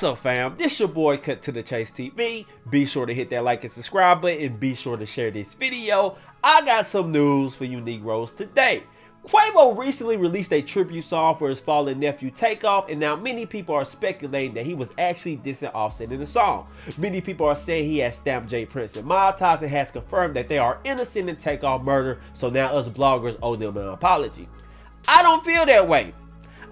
up, fam? This your boy Cut to the Chase TV. Be sure to hit that like and subscribe button and be sure to share this video. I got some news for you Negroes today. Quavo recently released a tribute song for his fallen nephew Takeoff, and now many people are speculating that he was actually dissing Offset in the song. Many people are saying he has stamped J Prince and MobTies and has confirmed that they are innocent in Takeoff murder, so now us bloggers owe them an apology. I don't feel that way.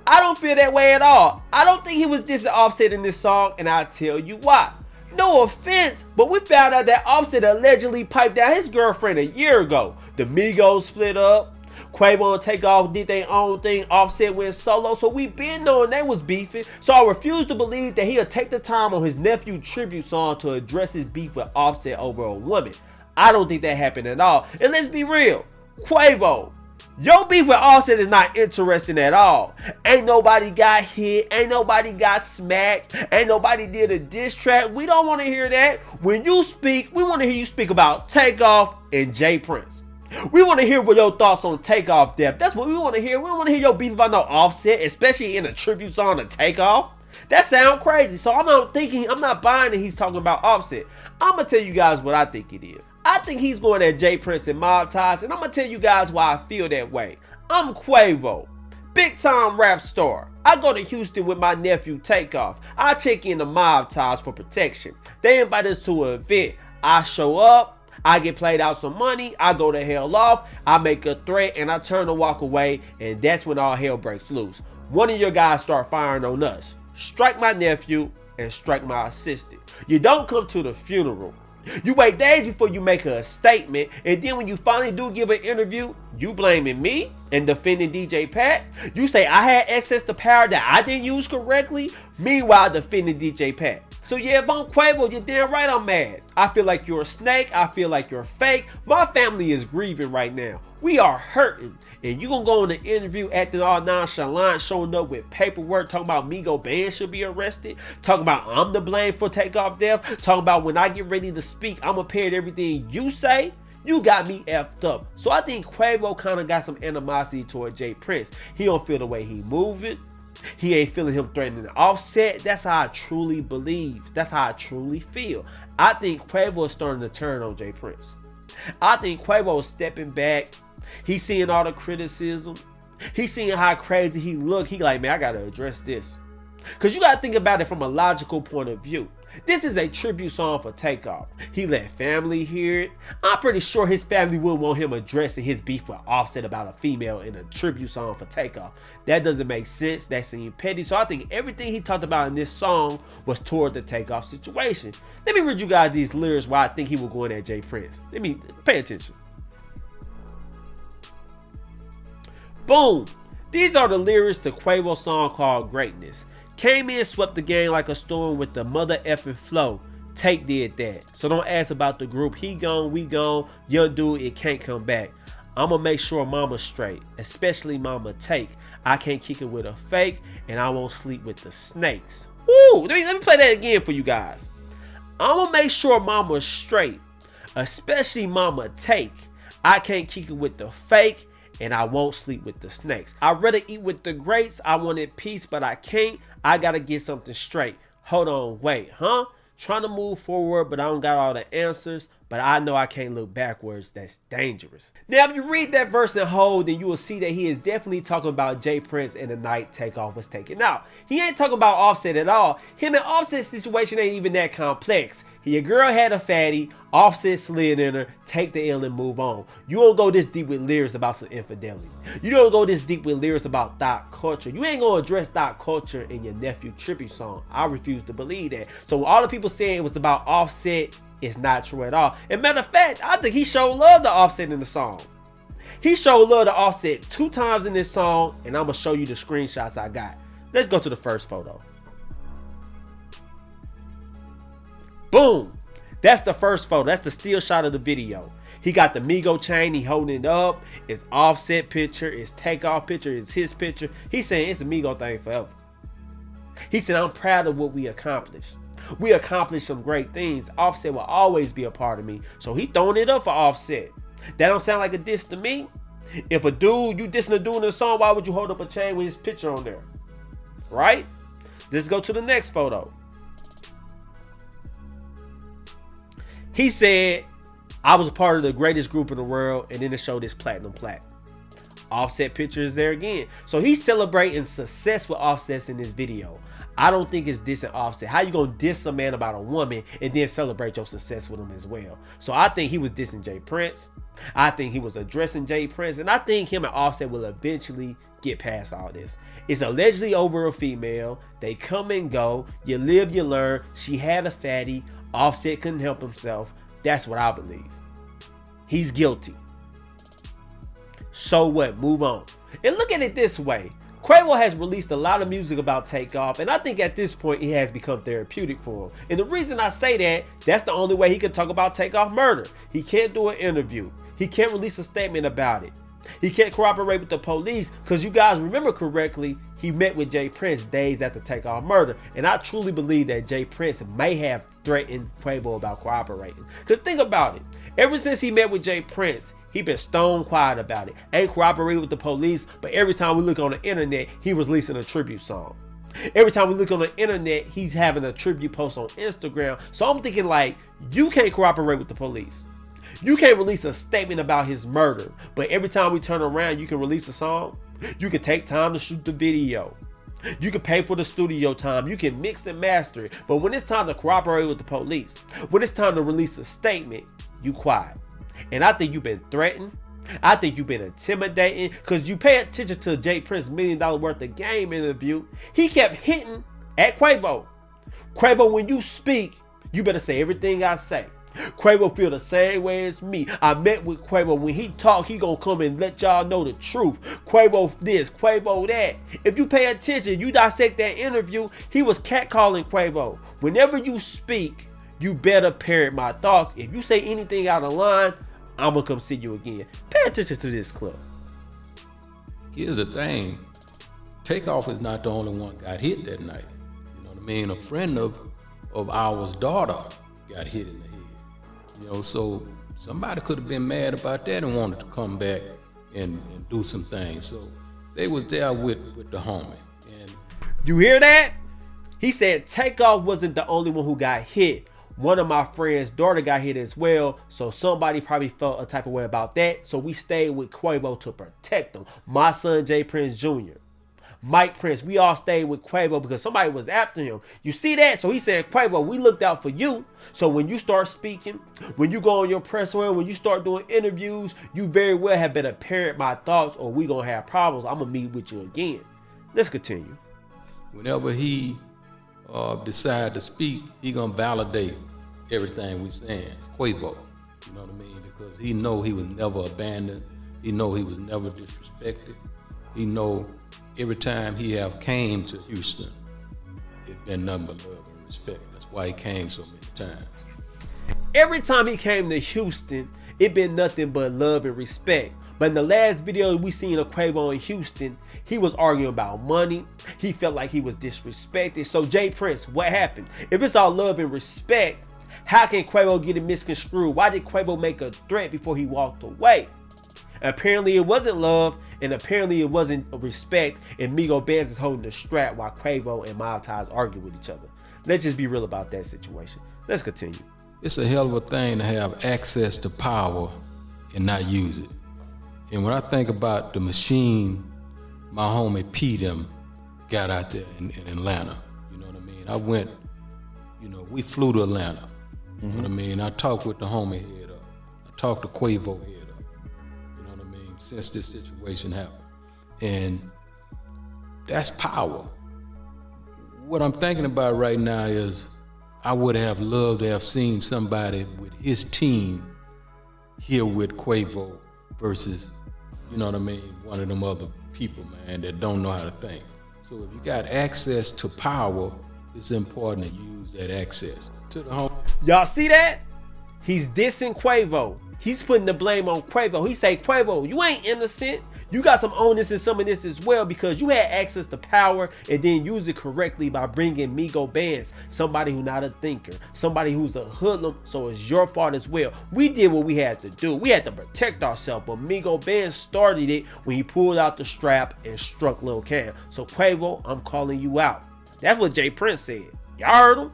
I don't feel that way at all. I don't think he was dissing Offset in this song, and I'll tell you why. No offense, but we found out that Offset allegedly piped down his girlfriend a year ago. The Migos split up. Quavo and Takeoff did their own thing. Offset went solo, so we been knowing they was beefing. So I refuse to believe that he'll take the time on his nephew tribute song to address his beef with Offset over a woman. I don't think that happened at all. And let's be real, Quavo, your beef with Offset is not interesting at all. Ain't nobody got hit, ain't nobody got smacked, ain't nobody did a diss track. We don't want to hear that. When you speak, we want to hear you speak about Takeoff and J Prince. We want to hear what your thoughts on Takeoff death. That's what we want to hear. We don't want to hear your beef about no Offset, especially in a tribute song to Takeoff. That sounds crazy. So I'm not buying that he's talking about Offset. I'm gonna tell you guys what I think it is. I think he's going at J Prince and MobTies, and I'm gonna tell you guys why I feel that way. I'm Quavo, big time rap star. I go to Houston with my nephew Takeoff. I check in the MobTies for protection. They invite us to an event. I show up. I get played out some money, I go the hell off, I make a threat, and I turn to walk away, and that's when all hell breaks loose. One of your guys start firing on us. Strike my nephew and strike my assistant. You don't come to the funeral. You wait days before you make a statement, and then when you finally do give an interview, you blaming me and defending DJ Pat. You say I had access to power that I didn't use correctly, meanwhile defending DJ Pat. So yeah, if I'm Quavo, you're damn right I'm mad. I feel like you're a snake. I feel like you're fake. My family is grieving right now. We are hurting. And you gonna go on the interview acting all nonchalant, showing up with paperwork, talking about Migo Band should be arrested, talking about I'm to blame for Takeoff death, talking about when I get ready to speak, I'm gonna parrot everything you say. You got me effed up. So I think Quavo kind of got some animosity toward J Prince. He don't feel the way he moving. He ain't feeling him threatening Offset. That's how I truly believe. That's how I truly feel. I think Quavo is starting to turn on J Prince. I think Quavo is stepping back. He's seeing all the criticism. He's seeing how crazy he look. He like, man, I gotta address this. Because you gotta think about it from a logical point of view. This is a tribute song for Takeoff. He let family hear it. I'm pretty sure his family wouldn't want him addressing his beef with Offset about a female in a tribute song for Takeoff. That doesn't make sense. That seems petty. So I think everything he talked about in this song was toward the Takeoff situation. Let me read you guys these lyrics why I think he was going at J Prince. Let me pay attention. Boom. These are the lyrics to Quavo's song called Greatness. Came in, swept the game like a storm with the mother effing flow. Take did that. So don't ask about the group. He gone, we gone. Young dude, it can't come back. I'ma make sure mama's straight, especially mama Take. I can't kick it with a fake, and I won't sleep with the snakes. Woo! Let me play that again for you guys. I'ma make sure mama's straight, especially mama Take. I can't kick it with the fake, and I won't sleep with the snakes. I'd rather eat with the greats. I wanted peace, but I can't. I gotta get something straight. Hold on, wait, huh? Trying to move forward, but I don't got all the answers. But I know I can't look backwards. That's dangerous. Now, if you read that verse in whole, then you will see that he is definitely talking about J Prince and the night Takeoff was taken out. He ain't talking about Offset at all. Him and Offset's situation ain't even that complex. Your girl had a fatty, Offset slid in her, take the L and move on. You don't go this deep with lyrics about some infidelity. You don't go this deep with lyrics about thought culture. You ain't gonna address thought culture in your nephew tribute song. I refuse to believe that. So all the people saying it was about Offset is not true at all. And matter of fact, I think he showed love to Offset in the song. He showed love to Offset 2 times in this song, and I'm gonna show you the screenshots I got. Let's go to the first photo. Boom. That's the first photo. That's the still shot of the video. He got the Migo chain. He holding it up. It's Offset picture. It's Takeoff picture. It's his picture. He's saying it's a Migo thing forever. He said, I'm proud of what we accomplished. We accomplished some great things. Offset will always be a part of me. So he throwing it up for Offset. That don't sound like a diss to me. If a dude, you dissing a dude in a song, why would you hold up a chain with his picture on there? Right? Let's go to the next photo. He said, I was a part of the greatest group in the world, and then it showed this platinum plaque. Offset picture is there again. So he's celebrating success with Offset in this video. I don't think it's dissing Offset. How you gonna diss a man about a woman and then celebrate your success with him as well? So I think he was dissing Jay Prince. I think he was addressing Jay Prince, and I think him and Offset will eventually get past all this. It's allegedly over a female. They come and go. You live, you learn. She had a fatty. Offset couldn't help himself. That's what I believe. He's guilty. So what? Move on. And look at it this way. Quavo has released a lot of music about Takeoff, and I think at this point it has become therapeutic for him. And the reason I say that, that's the only way he can talk about Takeoff murder. He can't do an interview. He can't release a statement about it. He can't cooperate with the police, because you guys remember correctly, he met with Jay Prince days after Takeoff murder. And I truly believe that Jay Prince may have threatened Quavo about cooperating. Because think about it. Ever since he met with Jay Prince, he been stone quiet about it. Ain't cooperating with the police, but every time we look on the internet, he releasing a tribute song. Every time we look on the internet, he's having a tribute post on Instagram. So I'm thinking like, you can't cooperate with the police. You can't release a statement about his murder, but every time we turn around, you can release a song. You can take time to shoot the video. You can pay for the studio time. You can mix and master it. But when it's time to cooperate with the police, when it's time to release a statement, you quiet. And I think you've been threatened. I think you've been intimidating, because you pay attention to Jay Prince's $1 million worth of game interview. He kept hitting at Quavo. Quavo, when you speak, you better say everything I say. Quavo feel the same way as me. I met with Quavo. When he talk, he gonna come and let y'all know the truth. Quavo this, Quavo that. If you pay attention, you dissect that interview, he was catcalling Quavo. Whenever you speak, you better parrot my thoughts. If you say anything out of line, I'm gonna come see you again. Pay attention to this clip. Here's the thing. Takeoff is not the only one got hit that night. You know what I mean? A friend of ours daughter got hit in the head. You know, so somebody could have been mad about that and wanted to come back and do some things. So they was there with the homie. And you hear that? He said Takeoff wasn't the only one who got hit. One of my friend's daughter got hit as well, so somebody probably felt a type of way about that. So we stayed with Quavo to protect him. My son Jay Prince Jr., Mike Prince, we all stayed with Quavo because somebody was after him. You see that? So he said, Quavo, we looked out for you. So when you start speaking, when you go on your press run, when you start doing interviews, you very well have better parrot my thoughts, or we gonna have problems. I'm gonna meet with you again. Let's continue. Whenever he decide to speak, he gonna validate everything we saying. Quavo, you know what I mean? Because he know he was never abandoned. He know he was never disrespected. He know every time he have came to Houston, it been nothing but love and respect. That's why he came so many times. Every time he came to Houston, it been nothing but love and respect. But in the last video we seen of Quavo in Houston, he was arguing about money. He felt like he was disrespected. So Jay Prince, what happened? If it's all love and respect, how can Quavo get it misconstrued? Why did Quavo make a threat before he walked away? Apparently it wasn't love, and apparently it wasn't respect, and Migo Benz is holding the strap while Quavo and MobTies argue with each other. Let's just be real about that situation. Let's continue. It's a hell of a thing to have access to power and not use it. And when I think about the machine my homie P them got out there in Atlanta, you know what I mean? I went, you know, we flew to Atlanta. You know what I mean? I talked with the homie head up. I talked to Quavo head up. You know what I mean? Since this situation happened. And that's power. What I'm thinking about right now is I would have loved to have seen somebody with his team here with Quavo versus, you know what I mean, one of them other people, man, that don't know how to think. So if you got access to power, it's important to use that access to the home. Y'all see that? He's dissing Quavo. He's putting the blame on Quavo. He say, Quavo, you ain't innocent. You got some onus in some of this as well, because you had access to power and then use it correctly by bringing Migo Benz, somebody who's not a thinker, somebody who's a hoodlum. So it's your fault as well. We did what we had to do. We had to protect ourselves, but Migo Benz started it when he pulled out the strap and struck Lil Cam. So Quavo, I'm calling you out. That's what Jay Prince said. Y'all heard him?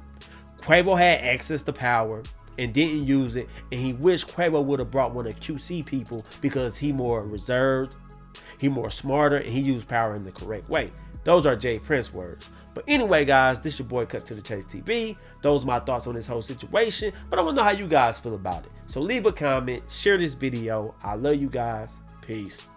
Quavo had access to power and didn't use it, and he wished Quavo would have brought one of QC people because he more reserved, he more smarter, and he used power in the correct way. Those are Jay Prince words. But anyway, guys, this your boy Cut to the Chase TV. Those are my thoughts on this whole situation, but I want to know how you guys feel about it. So leave a comment, share this video. I love you guys. Peace.